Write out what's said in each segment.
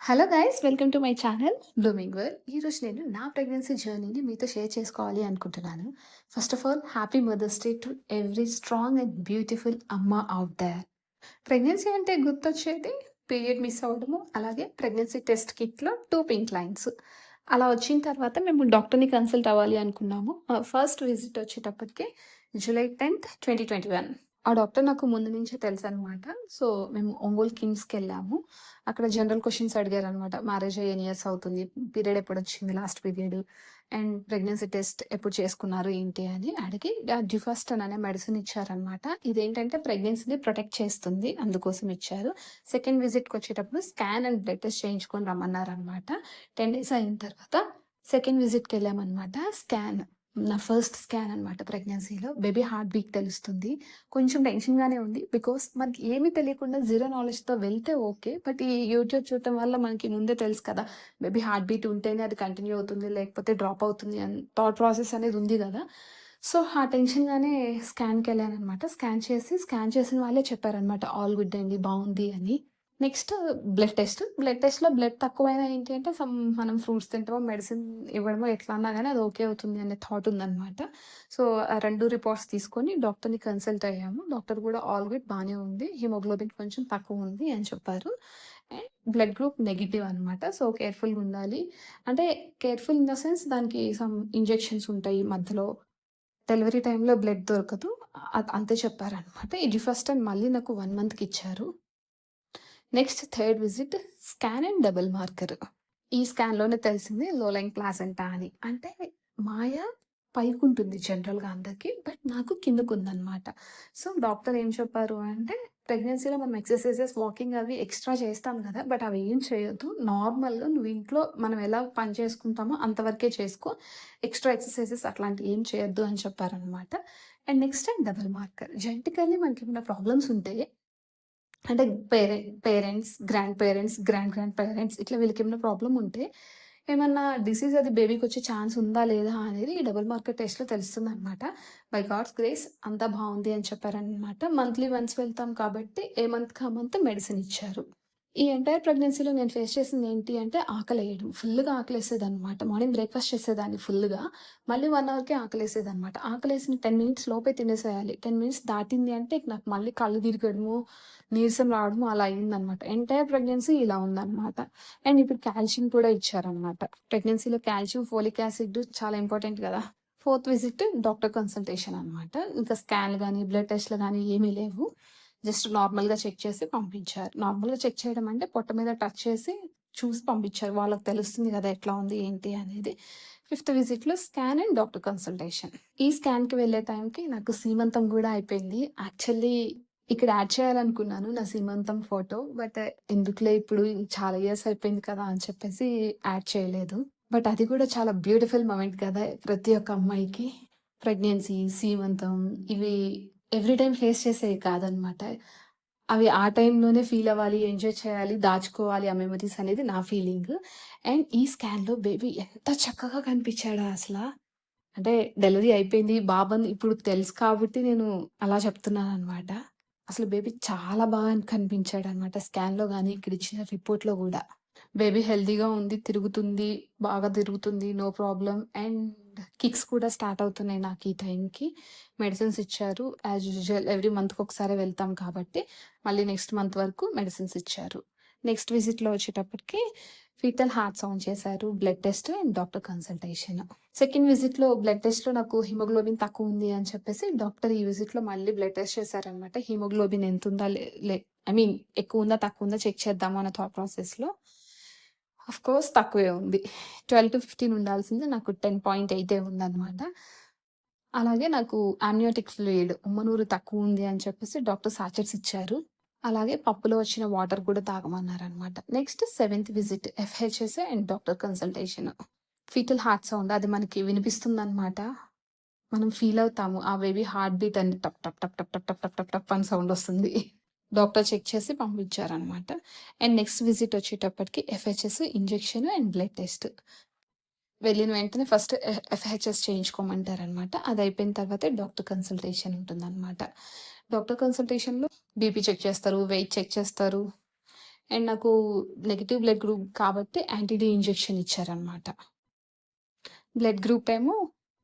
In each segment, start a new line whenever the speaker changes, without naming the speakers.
Hello guys, welcome to my channel blooming world. ఈరోజు నేను నా ప్రెగ్నెన్సీ జర్నీని మీతో షేర్ చేసుకోవాలి అనుకుంటున్నాను. First of all, happy mother's day to every strong and beautiful అమ్మ అవుట్ దేర్. ప్రెగ్నెన్సీ అంటే గుర్తొచ్చేది పీరియడ్ మిస్ అవ్వడము, అలాగే ప్రెగ్నెన్సీ టెస్ట్ కిట్లో 2 పింక్ లైన్స్. అలా వచ్చిన తర్వాత మేము డాక్టర్ని కన్సల్ట్ అవ్వాలి అనుకున్నాము. ఫస్ట్ విజిట్ వచ్చేటప్పటికి జూలై 10th 2021. ఆ డాక్టర్ నాకు ముందు నుంచే తెలుసనమాట. సో, మేము ఒంగోలు కిమ్స్‌కెళ్ళాము. అక్కడ జనరల్ క్వెషన్స్ అడిగారనమాట. మ్యారేజ్ అయ్యి ఎన్ని ఇయర్స్ అవుతుంది? పీరియడ్ ఎప్పుడొచ్చింది? Last period and pregnancy test ఎప్పుడు చేసుకున్నారు? ఏంటి అని అడిగి డ్యుఫాస్టన్ అనే మెడిసిన్ ఇచ్చారనమాట. ఇదేంటంటే ప్రెగ్నెన్సీని ప్రొటెక్ట్ చేస్తుంది. అందుకోసం ఇచ్చారు. సెకండ్ విజిట్‌కొచ్చేటప్పుడు స్కాన్ అండ్ బ్లడ్ టెస్ట్ చేయించుకొని రమ్మన్నారనమాట. 10 డేస్ అయిన తర్వాత సెకండ్ విజిట్‌కెళ్ళామనమాట. నా ఫస్ట్ స్కాన్ అనమాట ప్రెగ్నెన్సీలో. బేబీ హార్ట్ బీట్ తెలుస్తుంది. కొంచెం టెన్షన్‌గానే ఉంది. బికాజ్ మనకి ఏమీ తెలియకుండా జీరో నాలెడ్జ్‌తో వెళ్తే ఓకే. బట్ ఈ యూట్యూబ్ చూడటం వల్ల మనకి ముందే తెలుసు కదా! బేబీ హార్ట్ బీట్ ఉంటేనే అది కంటిన్యూ అవుతుంది. లేకపోతే డ్రాప్ అవుతుంది అని థాట్ ప్రాసెస్ అనేది ఉంది గదా! సో, ఆ టెన్షన్‌గానే స్కాన్‌కెళ్ళాననమాట. స్కాన్ చేసిన వాళ్ళే చెప్పారనమాట. ఆల్ గుడ్ అండి, బావుంది అని. Next blood test. బ్లడ్ టెస్ట్‌లో బ్లడ్ తక్కువైనా ఏంటి అంటే మనం ఫ్రూట్స్ తింటామో, మెడిసిన్ ఇవ్వడమో ఎట్లా అన్నా గాని అది ఓకే అవుతుంది అనే థాట్ ఉందనమాట. సో, ఆ 2 రిపోర్ట్స్ తీసుకొని డాక్టర్‌ని కన్సల్ట్ అయ్యాము. డాక్టర్ కూడా ఆల్ గుడ్ బానే ఉంది. హిమోగ్లోబిన్ కొంచెం తక్కువుంది అని చెప్పారు. అండ్ బ్లడ్ గ్రూప్ నెగెటివ్ అనమాట. సో, కేర్‌ఫుల్‌గా ఉండాలి. అంటే కేర్‌ఫుల్ ఇన్ ద సెన్స్ దానికి ఇంజెక్షన్స్ ఉంటాయి మధ్యలో. డెలివరీ టైమ్‌లో బ్లడ్ దొరకదు. అంతే చెప్పారనమాట. ఈ జిఫాస్టన్ మళ్ళీ నాకు 1 మంత్‌కి ఇచ్చారు. Next third visit scan and double marker. ఈ స్కాన్‌లోనే తెలిసింది లో లైంగ్ ప్లాసెంటా అని. అంటే మాయ పైకుంటుంది జనరల్‌గా అందరికి. బట్ నాకు కిందకుందనమాట. సో, డాక్టర్ ఏం చెప్పారు అంటే, ప్రెగ్నెన్సీలో మనం ఎక్సర్‌సైజెస్, వాకింగ్ అవి ఎక్స్‌ట్రా చేస్తాం గదా! బట్ అవి ఏం చేయొద్దు. నార్మల్‌గా నువ్వు ఇంట్లో మనం ఎలా పని చేసుకుంటామో అంతవరకే చేసుకో. ఎక్స్‌ట్రా ఎక్సర్‌సైజెస్ అట్లాంటివి ఏం చేయొద్దు అని చెప్పారనమాట. And next double marker. Genetically మనకేమైనా ప్రాబ్లమ్స్ ఉంటే అంటే పేరెంట్స్, గ్రాండ్ గ్రాండ్ పేరెంట్స్ ఇట్లా వీళ్ళకేమైనా ప్రాబ్లమ్ ఉంటే, ఏమన్నా డిసీజ్ అది బేబీకొచ్చే ఛాన్స్ ఉందా? లేదా? అనేది ఈ డబుల్ మార్కర్ టెస్ట్‌లో తెలుస్తుందనమాట. బై గాడ్స్ గ్రేస్ అంతా బావుంది అని చెప్పారనమాట. మంత్లీ వన్స్ వెళ్తాం కాబట్టి, ఏ మంత్‌కి ఆ మంత్ మెడిసిన్ ఇచ్చారు. ఈ ఎంటైర్ ప్రెగ్నెన్సీలో నేను ఫేస్ చేసిందేంటి అంటే ఆకలేయడం. ఫుల్లుగా ఆకలేసేదనమాట. మార్నింగ్ బ్రేక్‌ఫాస్ట్ చేసేదాన్ని ఫుల్లుగా. మళ్ళీ 1 అవర్‌కే ఆకలేసేదనమాట. ఆకలేసిన 10 మినిట్స్ లోపే తినేసేయాలి. 10 మినిట్స్ దాటింది అంటే ఇక నాకు మళ్ళీ కళ్ళు తిరగడము, నీరసం రావడము అలా అయిందనమాట. ఎంటైర్ ప్రెగ్నెన్సీ ఇలా ఉందనమాట. అండ్ ఇప్పుడు కాల్షియం కూడా ఇచ్చారనమాట. ప్రెగ్నెన్సీలో కాల్షియం, ఫోలిక్ యాసిడ్ చాలా ఇంపార్టెంట్ గదా! ఫోర్త్ విజిట్ డాక్టర్ కన్సల్టేషన్ అనమాట. ఇంకా స్కాన్‌లు గాని, బ్లడ్ టెస్ట్‌లు గాని ఏమీ లేవు. జస్ట్ నార్మల్‌గా చెక్ చేసి పంపించారు. నార్మల్‌గా చెక్ చేయడం అంటే పొట్ట మీద టచ్ చేసి చూసి పంపించారు. వాళ్ళకి తెలుస్తుంది గదా! ఎట్లా ఉంది ఏంటి అనేది. ఫిఫ్త్ విజిట్‌లో స్కాన్ అండ్ డాక్టర్ కన్సల్టేషన్. ఈ స్కాన్‌కి వెళ్ళే టైంకి నాకు సీమంతం గూడా అయిపోయింది. యాక్చువల్లీ ఇక్కడ యాడ్ చేయాలనుకున్నాను నా సీమంతం ఫోటో. బట్ ఎందుకులే ఇప్పుడు చాలా ఇయర్స్ అయిపోయింది కదా! అని చెప్పేసి యాడ్ చేయలేదు. బట్ అది కూడా చాలా బ్యూటిఫుల్ మొమెంట్ కదా! ప్రతి ఒక్క అమ్మాయికి. ప్రెగ్నెన్సీ, సీమంతం ఇవి ఎవ్రీ టైమ్ ఫేస్ చేసేవి కాదనమాట. అవి ఆ టైంలోనే ఫీల్ అవ్వాలి, ఎంజాయ్ చేయాలి, దాచుకోవాలి ఆ మెమోరీస్ అనేది నా ఫీలింగ్. అండ్ ఈ స్కాన్‌లో బేబీ ఎంత చక్కగా కనిపించాడో అసల. అంటే డెలివరీ అయిపోయింది. బాబని ఇప్పుడు తెలుసు కాబట్టి నేను అలా చెప్తున్నాననమాట. అసలు బేబీ చాలా బాగా కనిపించాడనమాట స్కాన్‌లో గాని, ఇక్కడిచ్చిన రిపోర్ట్‌లో గూడా. బేబీ హెల్తీగా ఉంది. తిరుగుతుంది. బాగా తిరుగుతుంది. No problem. అండ్ కిక్స్ కూడా స్టార్ట్ అవుతున్నాయి నాకు ఈ టైంకి. మెడిసిన్స్ ఇచ్చారు. యాజ్ యూజువల్ ఎవ్రీ మంత్‌కొకసారే వెళ్తాం కాబట్టి, మళ్ళీ నెక్స్ట్ మంత్ వరకు మెడిసిన్స్ ఇచ్చారు. నెక్స్ట్ విజిట్‌లో వచ్చేటప్పటికి ఫీటల్ హార్ట్ సౌండ్ చేశారు. Blood test and doctor consultation. Second విజిట్‌లో బ్లడ్ టెస్ట్‌లో నాకు హిమోగ్లోబిన్ తక్కువుంది అని చెప్పేసి డాక్టర్ ఈ విజిట్‌లో మళ్ళీ బ్లడ్ టెస్ట్ చేశారనమాట. హిమోగ్లోబిన్ ఎంతుందా లే లే ఐ మీన్ ఎక్కువుందా? తక్కువుందా? చెక్ చేద్దాము అన్న థాట్ ప్రాసెస్‌లో ఆఫ్‌కోర్స్ తక్కువే ఉంది. 12-15 ఉండాల్సింది నాకు 10.8 ఉందనమాట. అలాగే నాకు అమ్నియోటిక్ ఫ్లూయిడ్ ఉమ్మనూరు తక్కువుంది అని చెప్పేసి డాక్టర్ సాచెట్స్ ఇచ్చారు. అలాగే పప్పులో వచ్చిన వాటర్ కూడా తాగమన్నారనమాట. Next seventh visit FHS and doctor consultation. Foetal heart sound అది మనకి వినిపిస్తుందనమాట. మనం ఫీల్ అవుతాము. ఆ బేబీ హార్ట్ బీట్ అని టప్ టప్ టప్ టప్ టప్ టప్ టప్ టప్ టప్ అని సౌండ్ వస్తుంది. డాక్టర్ చెక్ చేసి పంపించారనమాట. అండ్ నెక్స్ట్ విజిట్ వచ్చేటప్పటికి ఎఫ్‌హెచ్‌ఎస్ ఇంజెక్షన్ అండ్ బ్లడ్ టెస్ట్. వెళ్ళిన వెంటనే ఫస్ట్ ఎఫ్‌హెచ్‌ఎస్ చేయించుకోమంటారనమాట. అదయిపోయిన తర్వాతే డాక్టర్ కన్సల్టేషన్ ఉంటుందనమాట. డాక్టర్ కన్సల్టేషన్‌లో బీపీ చెక్ చేస్తారు, వెయిట్ చెక్ చేస్తారు. అండ్ నాకు నెగెటివ్ బ్లడ్ గ్రూప్ కాబట్టి యాంటీ-డి ఇంజెక్షన్ ఇచ్చారనమాట. బ్లడ్ గ్రూప్ ఏమో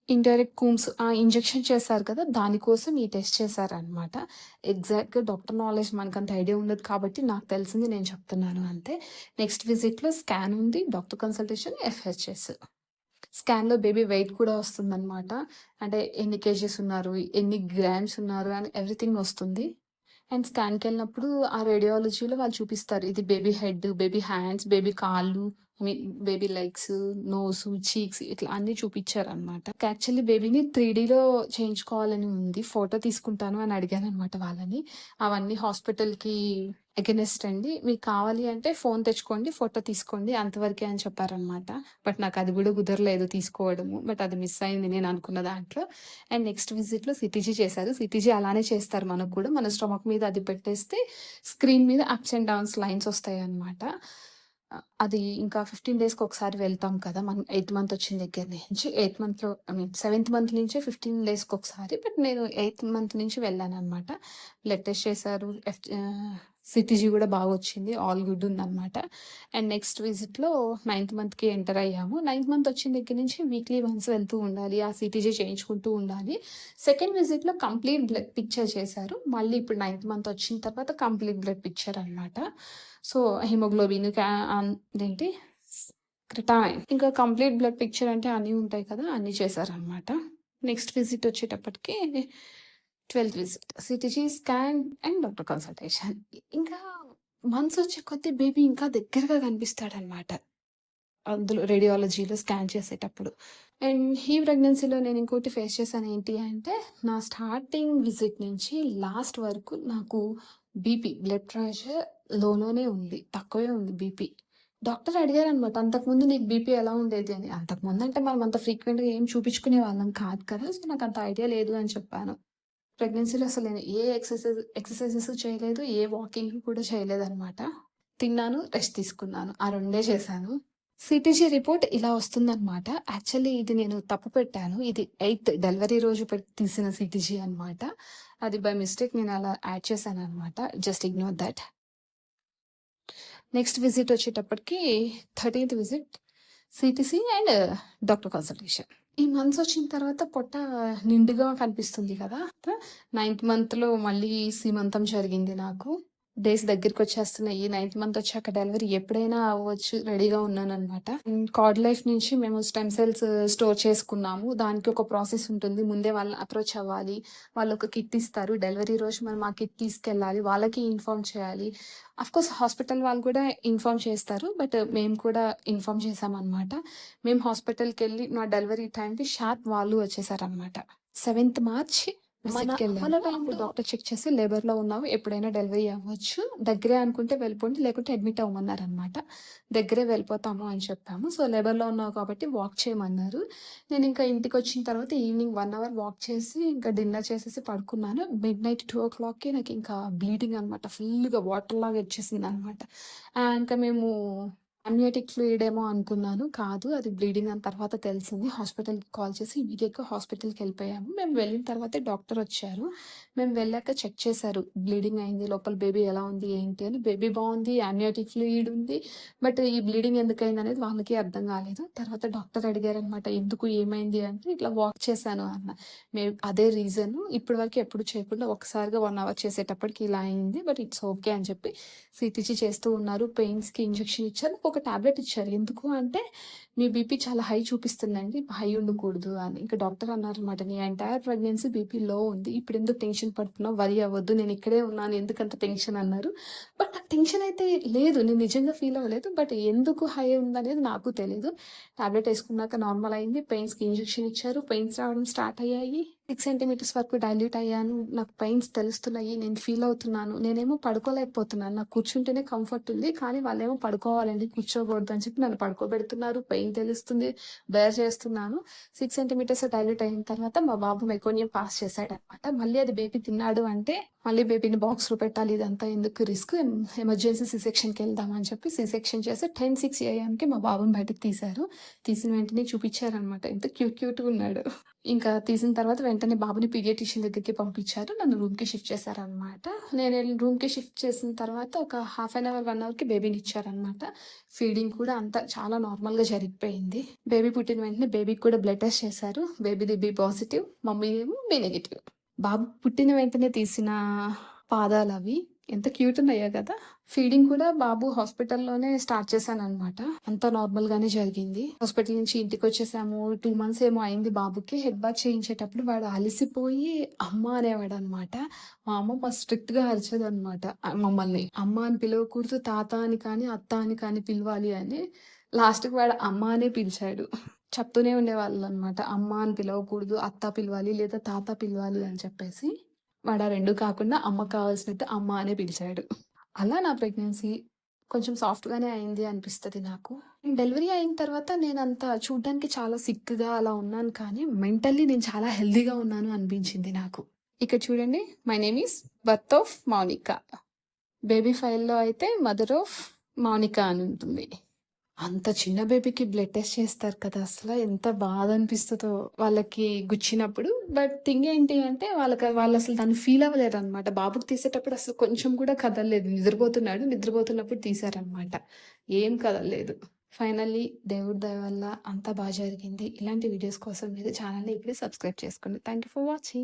ఇండైరెక్ట్ కూమ్స్ ఇంజెక్షన్ చేశారు కదా! దానికోసం ఈ టెస్ట్ చేశారనమాట. ఎగ్జాక్ట్‌గా డాక్టర్ నాలెడ్జ్ మనకంత ఐడియా ఉండదు కాబట్టి నాకు తెలిసింది నేను చెప్తున్నాను అంతే. నెక్స్ట్ విజిట్‌లో స్కాన్ ఉంది, డాక్టర్ కన్సల్టేషన్, ఎఫ్‌హెచ్‌ఎస్. స్కాన్‌లో బేబీ వెయిట్ కూడా వస్తుందనమాట. అంటే ఎన్ని కేజీస్ ఉన్నారు, ఎన్ని గ్రామ్స్ ఉన్నారు అని ఎవ్రీథింగ్ వస్తుంది. అండ్ స్కాన్‌కెళ్ళినప్పుడు ఆ రేడియాలజీలో వాళ్ళు చూపిస్తారు. ఇది baby head, baby hands, baby కాళ్ళు, I mean baby legs, nose, cheeks ఇట్లా అన్నీ చూపిచ్చారనమాట. యాక్చువల్లీ బేబీని 3డీలో చేయించుకోవాలని ఉంది. ఫోటో తీసుకుంటాను అని అడిగాననమాట వాళ్ళని. అవన్నీ హాస్పిటల్‌కి ఎగనెస్ట్ అండి. మీకు కావాలి అంటే ఫోన్ తెచ్చుకోండి, ఫోటో తీసుకోండి అంతవరకే అని చెప్పారనమాట. బట్ నాకు అది కూడా కుదరలేదు తీసుకోవడము. బట్ అది మిస్ అయింది నేను అనుకున్న దాంట్లో. అండ్ నెక్స్ట్ విజిట్‌లో సిటీజీ చేశారు. సిటీజీ అలానే చేస్తారు మనకు కూడా. మన స్టమక్ మీద అది పెట్టేస్తే స్క్రీన్ మీద అప్స్ అండ్ డౌన్స్ లైన్స్ వస్తాయన్నమాట. అది ఇంకా 15 డేస్‌కి ఒకసారి వెళ్తాం కదా! మనం 8థ్ మంత్ వచ్చిన దగ్గర నుంచి. 8థ్ మంత్‌లో ఐ మీన్ 7థ్ మంత్ నుంచే 15 డేస్‌కి ఒకసారి. బట్ నేను 8థ్ మంత్ నుంచి వెళ్ళాననమాట. బ్లడ్ టెస్ట్ చేశారు. సిటీజీ కూడా బాగొచ్చింది. ఆల్ గుడ్ ఉందనమాట. అండ్ నెక్స్ట్ విజిట్‌లో 9థ్ మంత్‌కి ఎంటర్ అయ్యాము. 9థ్ మంత్ వచ్చిన దగ్గర నుంచి వీక్లీ వన్స్ వెళ్తూ ఉండాలి. ఆ సిటీజీ చేయించుకుంటూ ఉండాలి. సెకండ్ విజిట్‌లో కంప్లీట్ బ్లడ్ పిక్చర్ చేశారు. మళ్ళీ ఇప్పుడు 9థ్ మంత్ వచ్చిన తర్వాత కంప్లీట్ బ్లడ్ పిక్చర్ అనమాట. సో, హిమోగ్లోబిన్, ఇదేంటి క్రిటానిన్ ఇంకా కంప్లీట్ బ్లడ్ పిక్చర్ అంటే అన్నీ ఉంటాయి కదా! అన్నీ చేశారనమాట. నెక్స్ట్ విజిట్ వచ్చేటప్పటికి 12థ్ visit. CTG, scan and doctor consultation. ఇంకా మంత్స్ వచ్చే కొద్దీ బేబీ ఇంకా దగ్గరగా కనిపిస్తాడనమాట. అందులో రేడియాలజీలో స్కాన్ చేసేటప్పుడు. అండ్ ఈ ప్రెగ్నెన్సీలో నేను ఇంకోటి ఫేస్ చేశాను ఏంటి అంటే, నా స్టార్టింగ్ విజిట్ నుంచి లాస్ట్ వరకు నాకు బ్లడ్ ప్రెషర్ లోనే ఉంది. తక్కువే ఉంది బీపీ. డాక్టర్ అడిగారనమాట, "అంతకుముందు నీకు బీపీ ఎలా ఉండేది" అని. అంతకుముందంటే మనం అంత ఫ్రీక్వెంట్‌గా ఏం చూపించుకునే వాళ్ళం కాదు కదా! సో, నాకంత ఐడియా లేదు అని చెప్పాను. ప్రెగ్నెన్సీలో అసలు నేను ఏ ఎక్సర్‌సైజెస్ చేయలేదు. ఏ వాకింగ్ కూడా చేయలేదనమాట. తిన్నాను, రెస్ట్ తీసుకున్నాను. ఆ రెండే చేశాను. సిటీజీ రిపోర్ట్ ఇలా వస్తుందనమాట. యాక్చువల్లీ ఇది నేను తప్పు పెట్టాను. ఇది 8థ్ డెలివరీ రోజు తీసిన సిటీజీ అనమాట. అది బై మిస్టేక్ నేను అలా యాడ్ చేశాననమాట. Just ignore that. Next visit వచ్చేటప్పటికి 13థ్ visit CTC and doctor consultation. ఈ మంత్స్ వచ్చిన తర్వాత పొట్ట నిండుగా కనిపిస్తుంది కదా! 9థ్ మంత్‌లో మళ్ళీ సీమంతం జరిగింది నాకు. డేస్ దగ్గరికొచ్చేస్తున్నాయి. 9థ్ మంత్ వచ్చాక డెలివరీ ఎప్పుడైనా అవ్వచ్చు రెడీగా ఉన్నాననమాట. కార్డ్ లైఫ్ నుంచి మేము స్టెమ్ సెల్స్ స్టోర్ చేసుకున్నాము. దానికి ఒక ప్రాసెస్ ఉంటుంది. ముందే వాళ్ళని అప్రోచ్ అవ్వాలి. వాళ్ళు ఒక కిట్ ఇస్తారు. డెలివరీ రోజు మనం ఆ కిట్ తీసుకెళ్ళాలి. వాళ్ళకి ఇన్ఫార్మ్ చేయాలి. అఫ్‌కోర్స్ హాస్పిటల్ వాళ్ళు కూడా ఇన్ఫార్మ్ చేస్తారు. బట్ మేము కూడా ఇన్ఫార్మ్ చేశామనమాట. మేము హాస్పిటల్‌కెళ్ళి నా డెలివరీ టైంకి షార్ప్ వాళ్ళు వచ్చేసారనమాట. 7థ్ మార్చ్ విజిట్‌కెళ్ళాము. అప్పుడు డాక్టర్ చెక్ చేసి లేబర్‌లో ఉన్నావు. ఎప్పుడైనా డెలివరీ అవ్వచ్చు. దగ్గరే అనుకుంటే వెళ్ళిపోండి. లేకుంటే అడ్మిట్ అవ్వమన్నారనమాట. దగ్గరే వెళ్ళిపోతాము అని చెప్పాము. సో, లేబర్‌లో ఉన్నావు కాబట్టి వాక్ చేయమన్నారు. నేనింకా ఇంటికొచ్చిన తర్వాత ఈవినింగ్ 1 అవర్ వాక్ చేసి ఇంకా డిన్నర్ చేసేసి పడుకున్నాను. మిడ్‌నైట్ 2:00కి నాకింకా బ్లీడింగ్ అనమాట. ఫుల్‌గా వాటర్‌లాగా వచ్చేసిందనమాట. ఇంకా మేము అమ్నియోటిక్ ఫ్లూయిడ్ ఏమో అనుకున్నాను. కాదు, అది బ్లీడింగ్ అని తర్వాత తెలిసింది. హాస్పిటల్‌కి కాల్ చేసి ఇమ్మీడియేట్‌గా హాస్పిటల్‌కెళ్ళిపోయాము. మేము వెళ్ళిన తర్వాతే డాక్టరొచ్చారు. మేము వెళ్ళాక చెక్ చేశారు. బ్లీడింగ్ అయింది. లోపల బేబీ ఎలా ఉంది, ఏంటి అని. బేబీ బావుంది. అమ్నియోటిక్ ఫ్లూయిడ్ ఉంది. బట్ ఈ బ్లీడింగ్ ఎందుకయిందనేది వాళ్ళకి అర్థం కాలేదు. తర్వాత డాక్టర్ అడిగారనమాట, "ఎందుకు, ఏమైంది?" అంటే, "ఇట్లా వాక్ చేశాను" అన్న. అదే రీజను. ఇప్పటి వరకు ఎప్పుడు చేయకుండా ఒక్కసారిగా 1 అవర్ చేసేటప్పటికి ఇలా అయింది. బట్ ఇట్స్ ఓకే అని చెప్పి సిటీజీ చేస్తూ ఉన్నారు. పెయిన్స్‌కి ఇంజెక్షన్ ఇచ్చారు. ఒక టాబ్లెట్ ఇచ్చారు. ఎందుకు అంటే, "మీ బీపీ చాలా హై చూపిస్తుందండి. హై ఉండకూడదు" అని. ఇంక డాక్టర్ అన్నారనమాట, "నీ ఎంటైర్ ప్రెగ్నెన్సీ బీపీ లో ఉంది. ఇప్పుడెందుకు టెన్షన్ పడుతున్నావు? వరీ అవ్వద్దు. నేను ఇక్కడే ఉన్నాను. ఎందుకంత టెన్షన్" అన్నారు. బట్ నాకు టెన్షన్ అయితే లేదు. నేను నిజంగా ఫీల్ అవ్వలేదు. బట్ ఎందుకు హై ఉందనేది నాకు తెలీదు. టాబ్లెట్ ఏసుకున్నాక నార్మల్ అయింది. పెయిన్స్‌కి ఇంజెక్షన్ ఇచ్చారు. పెయిన్స్ రావడం స్టార్ట్ అయ్యాయి. 6 సెంటీమీటర్స్ వరకు డైల్యూట్ అయ్యాను. నాకు పెయిన్స్ తెలుస్తున్నాయి. నేను ఫీల్ అవుతున్నాను. నేనేమో పడుకోలేకపోతున్నాను. నాకు కూర్చుంటేనే కంఫర్ట్ ఉంది. కానీ వాళ్ళేమో పడుకోవాలండి, కూర్చోకూడదు అని చెప్పి నన్ను పడుకోబెడుతున్నారు. పెయిన్ తెలుస్తుంది. బేర్ చేస్తున్నాను. 6 సెంటీమీటర్స్ డైల్యూట్ అయిన తర్వాత మా బాబు మెకోనియం పాస్ చేశాడనమాట. మళ్ళీ అది బేబీ తిన్నాడు అంటే మళ్ళీ బేబీని బాక్స్‌లో పెట్టాలి. ఇదంతా ఎందుకు రిస్క్, ఎమర్జెన్సీ సి సెక్షన్‌కెళ్దాం అని చెప్పి సి సెక్షన్ చేసి 10:06 ఏఎంకి మా బాబుని బయటకి తీశారు. తీసిన వెంటనే చూపిచ్చారనమాట. ఎంత క్యూట్‌గా ఉన్నాడో. ఇంకా తీసిన తర్వాత వెంటనే బాబుని పీడియాట్రిషియన్ దగ్గరికి పంపించారు. నన్ను రూమ్‌కి షిఫ్ట్ చేశారనమాట. నేనెళ్ళి రూమ్‌కి షిఫ్ట్ చేసిన తర్వాత ఒక హాఫ్ అన్ అవర్, 1 అవర్‌కి బేబీనిచ్చారనమాట. ఫీడింగ్ కూడా అంతా చాలా నార్మల్‌గా జరిగిపోయింది. బేబీ పుట్టిన వెంటనే బేబీకి కూడా బ్లడ్ టెస్ట్ చేశారు. బేబీది బి పాజిటివ్, మమ్మీదేమో బి నెగెటివ్. బాబు పుట్టిన వెంటనే తీసిన పాదాలవి. ఎంత క్యూట్ ఉన్నాయో గదా! ఫీడింగ్ కూడా బాబు హాస్పిటల్‌లోనే స్టార్ట్ చేశాననమాట. అంతా నార్మల్‌గానే జరిగింది. హాస్పిటల్ నుంచి ఇంటికొచ్చేసాము. 2 మంత్స్ ఏమో అయింది బాబుకి. హెడ్ బాత్ చేయించేటప్పుడు వాడు అలిసిపోయి అమ్మ అనేవాడనమాట. మా అమ్మ మస్తు స్ట్రిక్ట్‌గా అరిచేదనమాట మమ్మల్ని. అమ్మ అని పిలవకూడదు, తాత అని కానీ, అత్త అని కానీ పిలవాలి అని. లాస్ట్‌కి వాడు అమ్మ అనే పిలిచాడు. చెప్తూనే ఉండేవాళ్ళనమాట. అమ్మ అని పిలవకూడదు, అత్త పిలవాలి లేదా తాత పిలవాలి అని చెప్పేసి. వాడు ఆ 2 కాకుండా అమ్మకి కావాల్సినట్టు అమ్మ అనే పిలిచాడు. అలా నా ప్రెగ్నెన్సీ కొంచెం సాఫ్ట్‌గానే అయింది అనిపిస్తది నాకు. డెలివరీ అయిన తర్వాత నేనంత చూడ్డానికి చాలా సిక్‌గా అలా ఉన్నాను కానీ, మెంటల్లీ నేను చాలా హెల్తీగా ఉన్నాను అనిపించింది నాకు. ఇక్కడ చూడండి, my name is birth of Mounika. Baby ఫైల్‌లో అయితే మదర్ ఆఫ్ మౌనిక అని ఉంటుంది. అంత చిన్న బేబీకి బ్లడ్ టెస్ట్ చేస్తారు కదా! ఎంత బాధ అనిపిస్తదో వాళ్ళకి గుచ్చినప్పుడు. బట్ థింగ్ ఏంటి అంటే వాళ్ళసలు దాన్ని ఫీల్ అవ్వలేదనమాట. బాబుకి తీసేటప్పుడు అసలు కొంచెం కూడా కదలలేదు. నిద్రపోతున్నాడు. నిద్రపోతున్నప్పుడు తీశారనమాట. ఏం కదలలేదు. ఫైనల్లీ దేవుడి దయ వల్ల అంతా జరిగింది. ఇలాంటి వీడియోస్ కోసం మీరు ఛానెల్‌ని ఇప్పుడే సబ్స్క్రైబ్ చేసుకోండి. Thank you for watching.